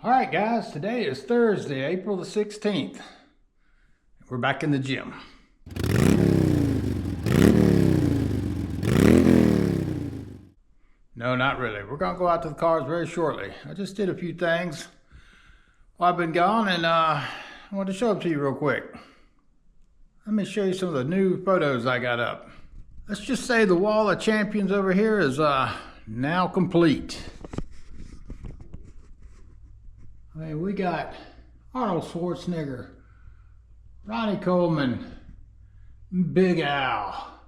All right, guys, today is Thursday, April the 16th. We're back in the gym. No, not really. We're gonna go out to the cars very shortly. I just did a few things while I've been gone, and I wanted to show them to you real quick. Let me show you some of the new photos I got up. Let's just say the wall of champions over here is now complete. I mean, we got Arnold Schwarzenegger, Ronnie Coleman, Big Al.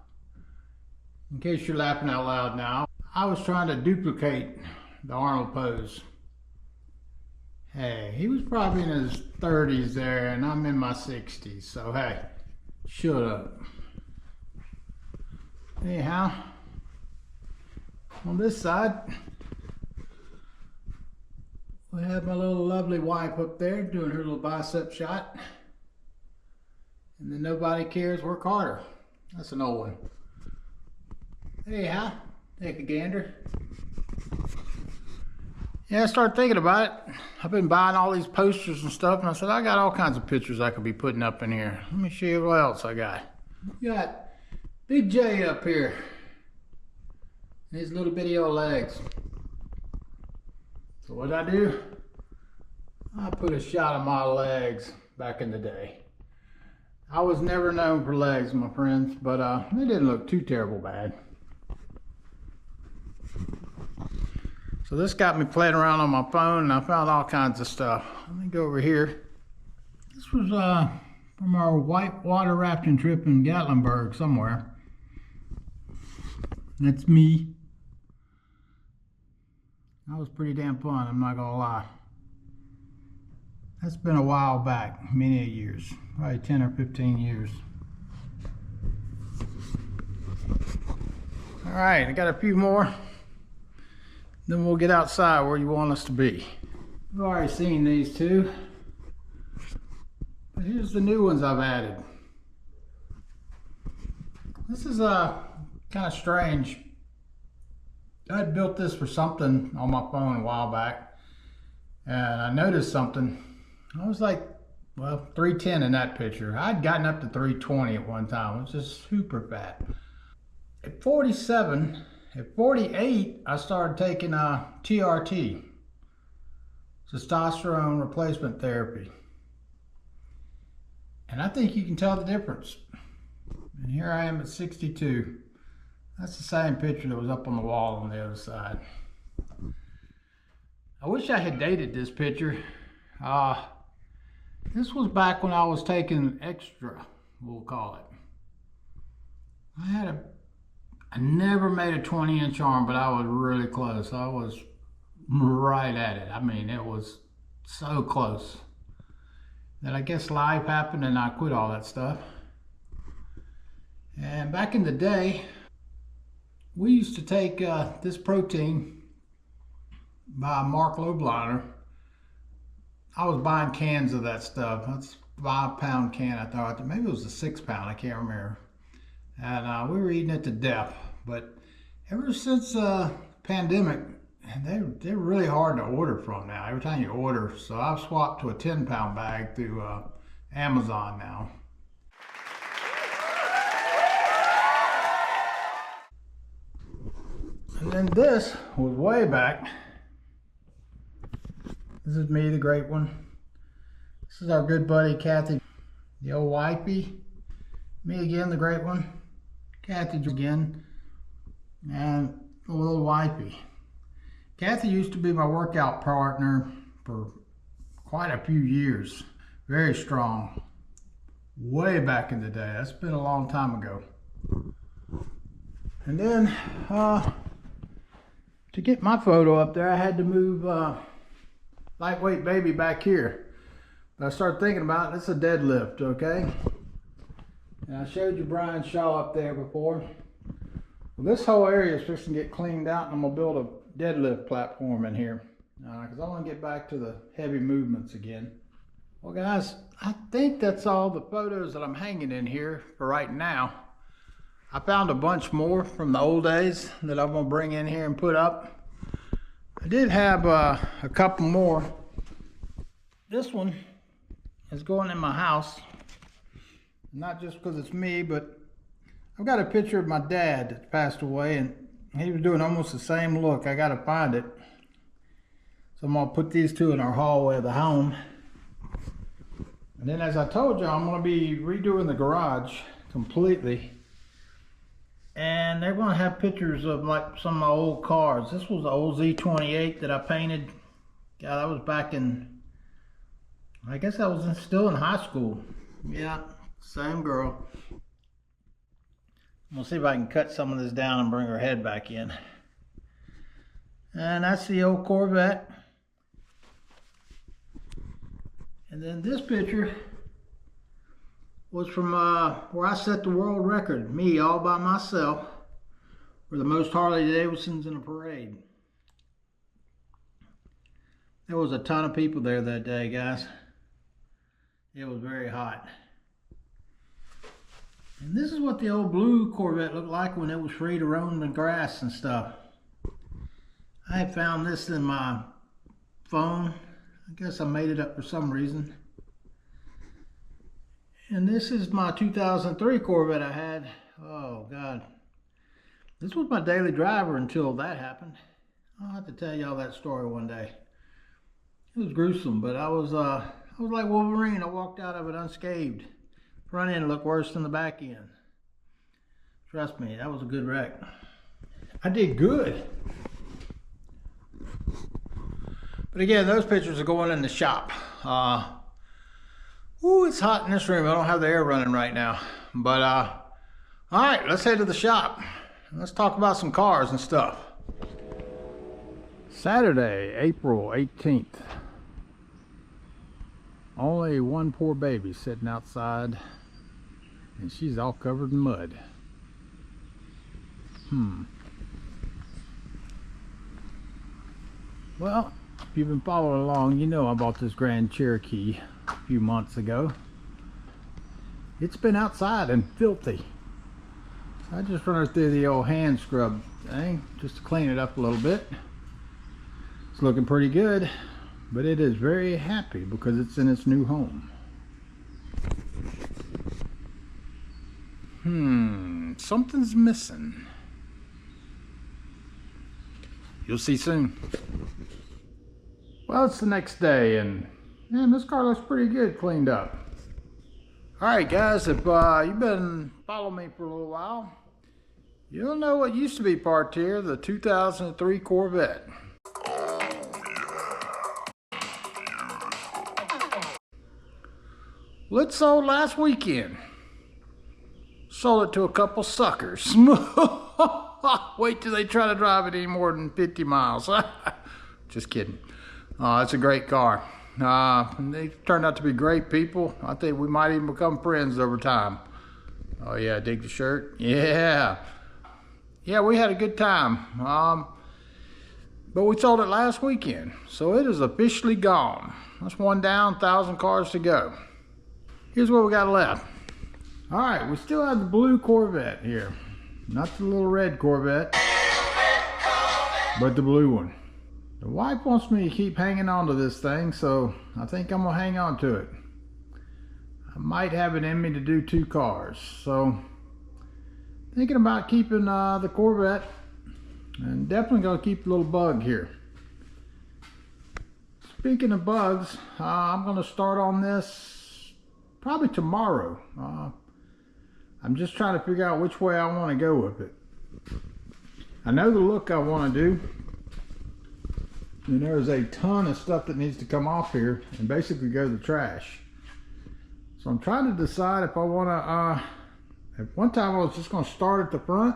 In case you're laughing out loud now, I was trying to duplicate the Arnold pose. Hey, he was probably in his 30s there, and I'm in my 60s, so hey, shut up. Anyhow, on this side, we have my little lovely wife up there doing her little bicep shot. And then Nobody Cares, Work Harder. That's an old one. Anyhow, take a gander. Yeah, I started thinking about it. I've been buying all these posters and stuff, and I said, I got all kinds of pictures I could be putting up in here. Let me show you what else I got. We got Big J up here. His little bitty old legs. So what did I do? I put a shot of my legs back in the day. I was never known for legs, my friends, but they didn't look too terrible bad. So this got me playing around on my phone, and I found all kinds of stuff. Let me go over here. This was from our white water rafting trip in Gatlinburg somewhere. That's me. That was pretty damn fun, I'm not gonna lie. That's been a while back, many years, probably 10 or 15 years. All right, I got a few more. Then we'll get outside where you want us to be. We've already seen these two, but here's the new ones I've added. This is kind of strange. I had built this for something on my phone a while back, and I noticed something. I was like, well, 310 in that picture. I'd gotten up to 320 at one time. I was just super fat. At 47, at 48, I started taking TRT, testosterone replacement therapy. And I think you can tell the difference. And here I am at 62. That's the same picture that was up on the wall on the other side. I wish I had dated this picture. This was back when I was taking extra, we'll call it. I never made a 20-inch arm, but I was really close. I was right at it. I mean, it was so close. Then I guess life happened and I quit all that stuff. And back in the day, we used to take this protein by Mark Lobliner. I was buying cans of that stuff. That's a 5-pound can, I thought. Maybe it was a 6-pound, I can't remember. And we were eating it to death. But ever since the pandemic, they're really hard to order from now, every time you order. So I've swapped to a 10-pound bag through Amazon now. And then this was way back. This is me, the great one. This is our good buddy, Kathy, the old wifey. Me again, the great one. Kathy again, and the little wifey. Kathy used to be my workout partner for quite a few years. Very strong. Way back in the day. That's been a long time ago. And then, to get my photo up there, I had to move Lightweight Baby back here. But I started thinking about it. It's a deadlift, okay? And I showed you Brian Shaw up there before. Well, this whole area is just to get cleaned out, and I'm gonna build a deadlift platform in here because I want to get back to the heavy movements again. Well, guys, I think that's all the photos that I'm hanging in here for right now. I found a bunch more from the old days that I'm gonna bring in here and put up. I did have a couple more this one is going in my house. Not just because it's me, but I've got a picture of my dad that passed away, and he was doing almost the same look. I gotta find it. So I'm gonna put these two in our hallway of the home. And then, as I told you, I'm gonna be redoing the garage completely. And they're gonna have pictures of like some of my old cars. This was the old Z28 that I painted. God, that was back in, I guess I was still in high school. Yeah, same girl. I'm gonna see if I can cut some of this down and bring her head back in. And that's the old Corvette. And then this picture was from where I set the world record, me all by myself, for the most Harley Davidsons in a parade. There was a ton of people there that day, guys. It was very hot. And this is what the old blue Corvette looked like when it was free to roam the grass and stuff. I had found this in my phone. I guess I made it up for some reason. And this is my 2003 Corvette I had. Oh God. This was my daily driver until that happened. I'll have to tell y'all that story one day. It was gruesome, but I was like Wolverine. I walked out of it unscathed. Front end looked worse than the back end. Trust me, that was a good wreck. I did good. But again, those pictures are going in the shop. Ooh, it's hot in this room. I don't have the air running right now. But all right, let's head to the shop. Let's talk about some cars and stuff. Saturday, April 18th. Only one poor baby sitting outside, and she's all covered in mud. Well, if you've been following along, you know I bought this Grand Cherokee a few months ago. It's been outside and filthy. I just run her through the old hand scrub thing just to clean it up a little bit. It's looking pretty good, but it is very happy because it's in its new home. Something's missing. You'll see soon. Well, it's the next day, and man, this car looks pretty good cleaned up. Alright guys, if you've been following me for a little while, you'll know what used to be parked here, the 2003 Corvette. Well, it sold last weekend. Sold it to a couple suckers. Wait till they try to drive it any more than 50 miles. Just kidding. It's a great car. They turned out to be great people. I think we might even become friends over time. Oh yeah, dig the shirt? Yeah. Yeah, we had a good time. But we sold it last weekend. So it is officially gone. That's one down, 1,000 cars to go. Here's what we got left. All right, we still have the blue Corvette here. Not the little red Corvette, but the blue one. The wife wants me to keep hanging on to this thing, so I think I'm gonna hang on to it. I might have it in me to do 2 cars, so thinking about keeping the Corvette, and definitely gonna keep the little bug here. Speaking of bugs, I'm gonna start on this probably tomorrow. I'm just trying to figure out which way I want to go with it. I know the look I want to do, and there's a ton of stuff that needs to come off here and basically go to the trash. So I'm trying to decide if I want to, at one time I was just going to start at the front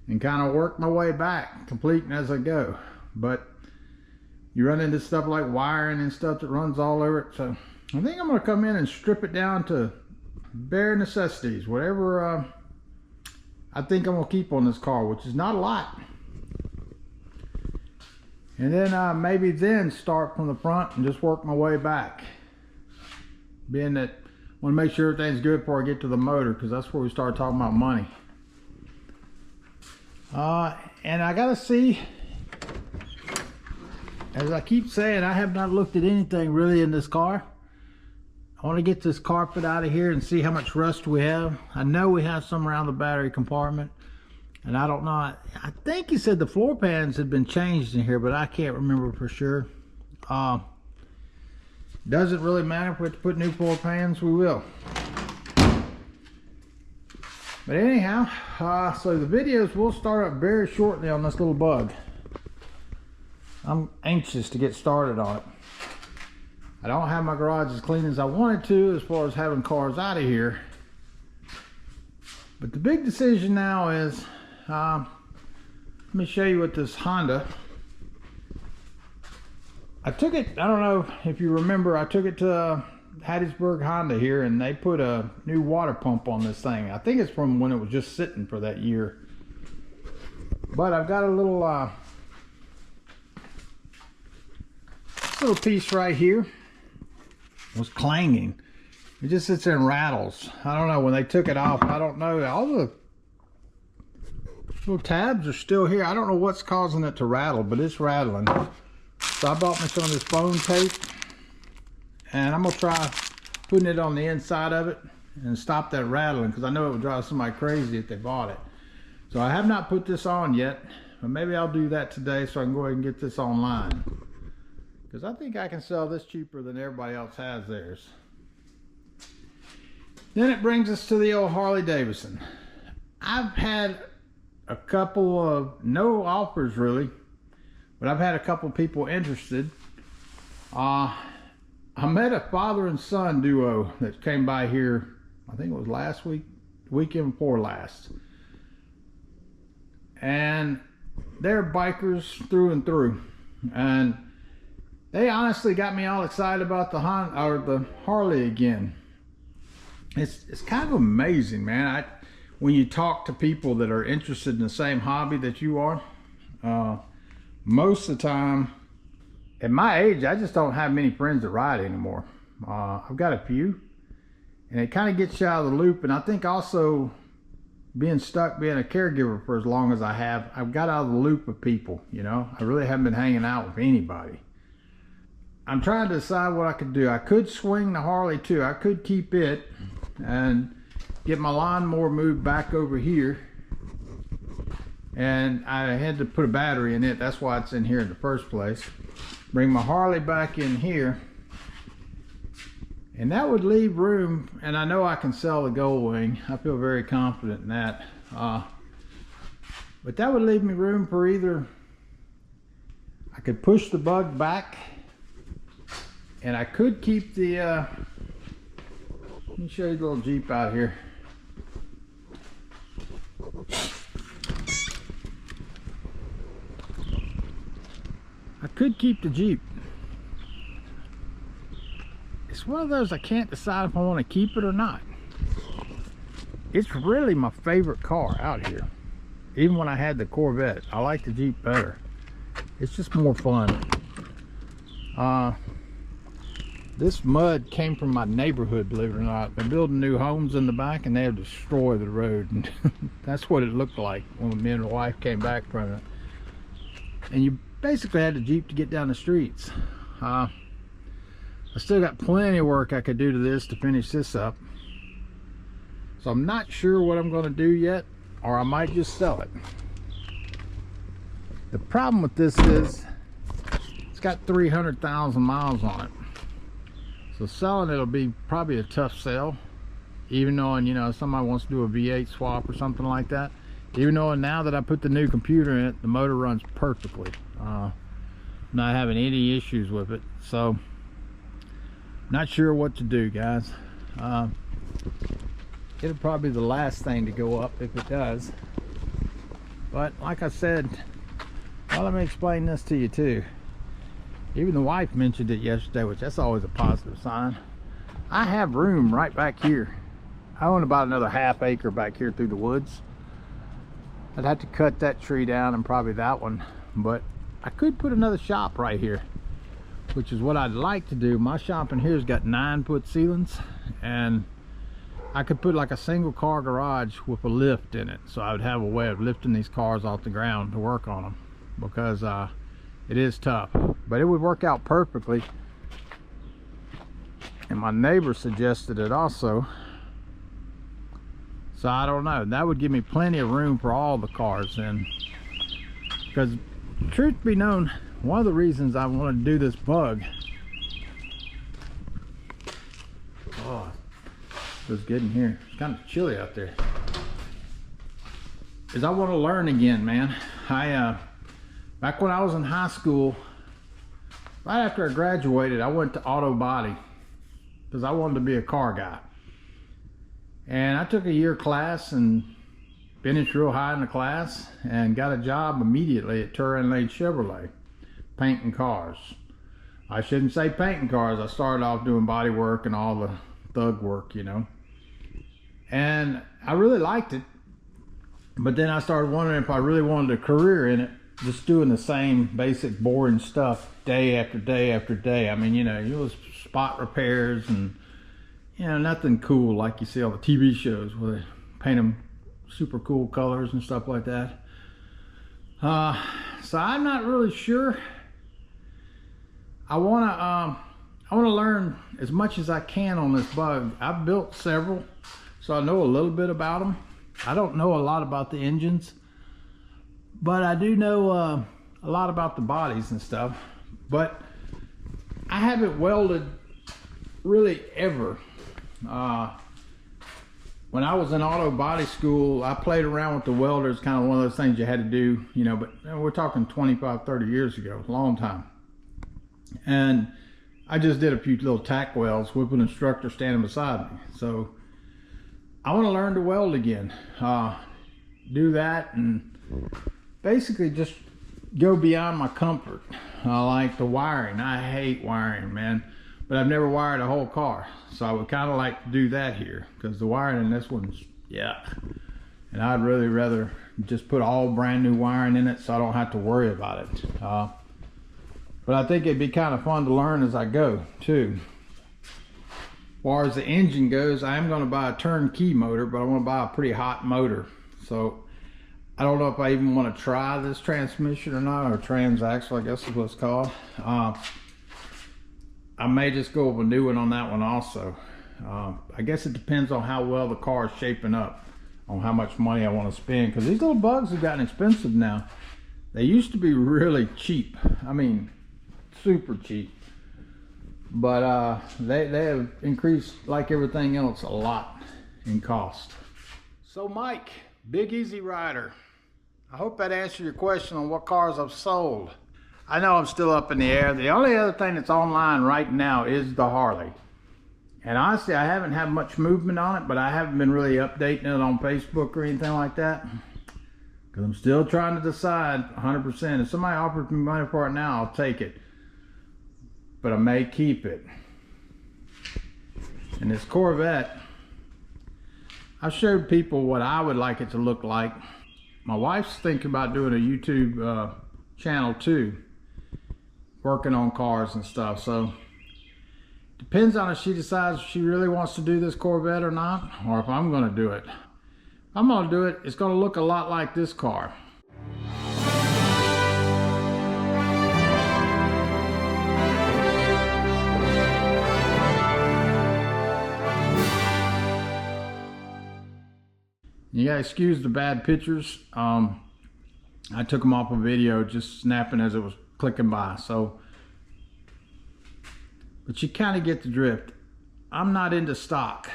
and kind of work my way back, completing as I go. But you run into stuff like wiring and stuff that runs all over it. So I think I'm going to come in and strip it down to bare necessities, whatever I think I'm gonna keep on this car, which is not a lot. And then maybe then start from the front and just work my way back, being that I want to make sure everything's good before I get to the motor, because that's where we start talking about money. And I gotta see as I keep saying, I have not looked at anything really in this car. I want to get this carpet out of here and see how much rust we have. I know we have some around the battery compartment, and I don't know. I think he said the floor pans had been changed in here, but I can't remember for sure. Doesn't really matter if we have to put new floor pans, we will. But anyhow, so the videos will start up very shortly on this little bug. I'm anxious to get started on it. I don't have my garage as clean as I wanted to as far as having cars out of here. But the big decision now is, let me show you what this Honda. I took it, I don't know if you remember, I took it to Hattiesburg Honda here, and they put a new water pump on this thing. I think it's from when it was just sitting for that year. But I've got a little piece right here. It was clanging. It just sits there and rattles. I don't know, when they took it off, I don't know. All the little tabs are still here. I don't know what's causing it to rattle, but it's rattling. So I bought me some of this foam tape, and I'm gonna try putting it on the inside of it and stop that rattling, because I know it would drive somebody crazy if they bought it. So I have not put this on yet, but maybe I'll do that today so I can go ahead and get this online, because I think I can sell this cheaper than everybody else has theirs. Then it brings us to the old Harley Davidson. I've had a couple of, no offers really, but I've had a couple people interested. I met a father and son duo that came by here, I think it was last week, weekend before last. And they're bikers through and through. And they honestly got me all excited about the Harley again. It's kind of amazing, man. When you talk to people that are interested in the same hobby that you are, most of the time, at my age, I just don't have many friends that ride anymore. I've got a few, and it kind of gets you out of the loop. And I think also being stuck being a caregiver for as long as I have, I've got out of the loop of people, you know. I really haven't been hanging out with anybody. I'm trying to decide what I could do. I could swing the Harley too. I could keep it and get my lawnmower moved back over here. And I had to put a battery in it. That's why it's in here in the first place. Bring my Harley back in here. And that would leave room, and I know I can sell the Goldwing. I feel very confident in that. But that would leave me room for either, I could push the bug back, and I could keep the, let me show you the little Jeep out here. I could keep the Jeep. It's one of those I can't decide if I want to keep it or not. It's really my favorite car out here. Even when I had the Corvette, I like the Jeep better. It's just more fun. This mud came from my neighborhood, believe it or not. They're building new homes in the back, and they have destroyed the road. And that's what it looked like when me and my wife came back from it. And you basically had the Jeep to get down the streets. I still got plenty of work I could do to this to finish this up. So I'm not sure what I'm going to do yet, or I might just sell it. The problem with this is it's got 300,000 miles on it. So selling it'll be probably a tough sell, even knowing, you know, somebody wants to do a V8 swap or something like that. Even knowing now that I put the new computer in it, the motor runs perfectly. Not having any issues with it. So not sure what to do, guys. It'll probably be the last thing to go up if it does. But like I said, well, let me explain this to you too. Even the wife mentioned it yesterday, which that's always a positive sign. I have room right back here. I own about another half acre back here through the woods. I'd have to cut that tree down and probably that one, but I could put another shop right here, which is what I'd like to do. My shop in here's got 9-foot ceilings, and I could put like a single car garage with a lift in it, so I would have a way of lifting these cars off the ground to work on them, because It is tough, but it would work out perfectly. And my neighbor suggested it also. So I don't know. That would give me plenty of room for all the cars in. Because truth be known, one of the reasons I want to do this bug, oh, it's getting here. It's kind of chilly out there. Is I want to learn again, man. Back when I was in high school, right after I graduated, I went to auto body because I wanted to be a car guy. And I took a year class and finished real high in the class and got a job immediately at Turin Lane Chevrolet, painting cars. I shouldn't say painting cars. I started off doing body work and all the thug work, you know. And I really liked it. But then I started wondering if I really wanted a career in it, just doing the same basic boring stuff day after day after day. I mean, you know, it was spot repairs and, you know, nothing cool like you see on the TV shows where they paint them super cool colors and stuff like that. So I'm not really sure. I wanna learn as much as I can on this bug. I've built several, so I know a little bit about them. I don't know a lot about the engines, but I do know a lot about the bodies and stuff. But I haven't welded really ever. When I was in auto body school, I played around with the welders, kind of one of those things you had to do, you know, but we're talking 25, 30 years ago, a long time. And I just did a few little tack welds with an instructor standing beside me. So I want to learn to weld again, do that, and basically just go beyond my comfort. Like the wiring. I hate wiring, man, but I've never wired a whole car, so I would kind of like to do that here because the wiring in this one's yuck, and I'd really rather just put all brand new wiring in it so I don't have to worry about it. But I think it'd be kind of fun to learn as I go too. As far as the engine goes, I am going to buy a turnkey motor, but I want to buy a pretty hot motor. So I don't know if I even want to try this transmission or not, or transaxle, I guess is what it's called. I may just go with a new one on that one also. I guess it depends on how well the car is shaping up, on how much money I want to spend, because these little bugs have gotten expensive now. They used to be really cheap. I mean, super cheap. But they have increased, like everything else, a lot in cost. So Mike, Big Easy Rider, I hope that answered your question on what cars I've sold. I know I'm still up in the air. The only other thing that's online right now is the Harley. And honestly, I haven't had much movement on it, but I haven't been really updating it on Facebook or anything like that, because I'm still trying to decide 100%. If somebody offers me money for it now, I'll take it. But I may keep it. And this Corvette, I showed people what I would like it to look like. My wife's thinking about doing a YouTube channel too, working on cars and stuff. So depends on if she decides she really wants to do this Corvette or not, or if I'm going to do it. If I'm going to do it, it's going to look a lot like this car. You gotta excuse the bad pictures. I took them off a video, just snapping as it was clicking by. So, but you kind of get the drift. I'm not into stock.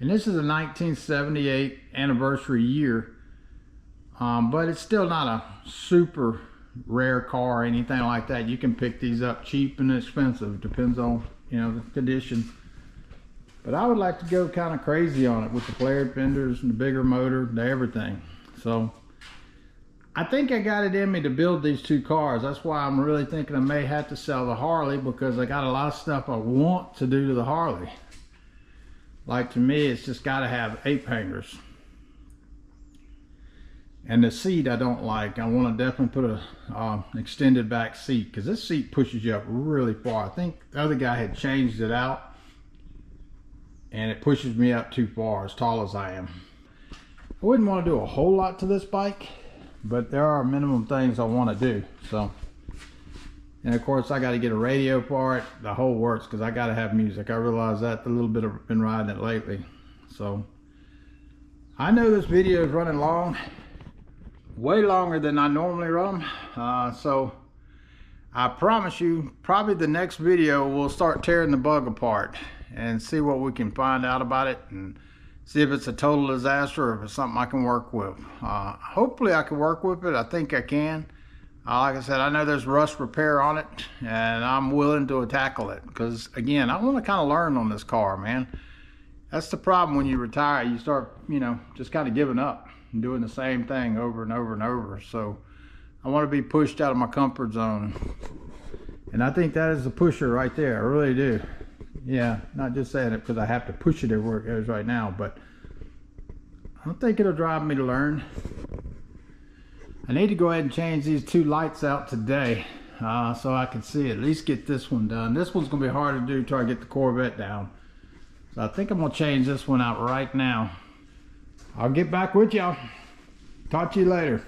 And this is a 1978 anniversary year, but it's still not a super rare car or anything like that. You can pick these up cheap and expensive, depends on, you know, the condition. But I would like to go kind of crazy on it with the flared fenders and the bigger motor, the everything. So I think I got it in me to build these two cars. That's why I'm really thinking I may have to sell the Harley, because I got a lot of stuff I want to do to the Harley. Like, to me, it's just got to have ape hangers. And the seat I don't like. I want to definitely put a extended back seat, because this seat pushes you up really far. I think the other guy had changed it out, and it pushes me up too far, as tall as I am. I wouldn't want to do a whole lot to this bike, but there are minimum things I want to do. So, and of course I got to get a radio for it, the whole works, because I got to have music. I realize that a little bit of been riding it lately. So I know this video is running long, way longer than I normally run them. So I promise you, probably the next video we'll start tearing the bug apart and see what we can find out about it, and see if it's a total disaster or if it's something I can work with. Hopefully I can work with it. I think I can. Like I said, I know there's rust repair on it, and I'm willing to tackle it, because again, I want to kind of learn on this car, man. That's the problem when you retire. You start, you know, just kind of giving up and doing the same thing over and over and over. So I want to be pushed out of my comfort zone, and I think that is the pusher right there. I really do. Yeah, not just saying it because I have to push it everywhere it goes right now, but I think it'll drive me to learn. I need to go ahead and change these two lights out today, so I can see, at least get this one done. This one's gonna be hard to do till I get the Corvette down. So I think I'm gonna change this one out right now. I'll get back with y'all. Talk to you later.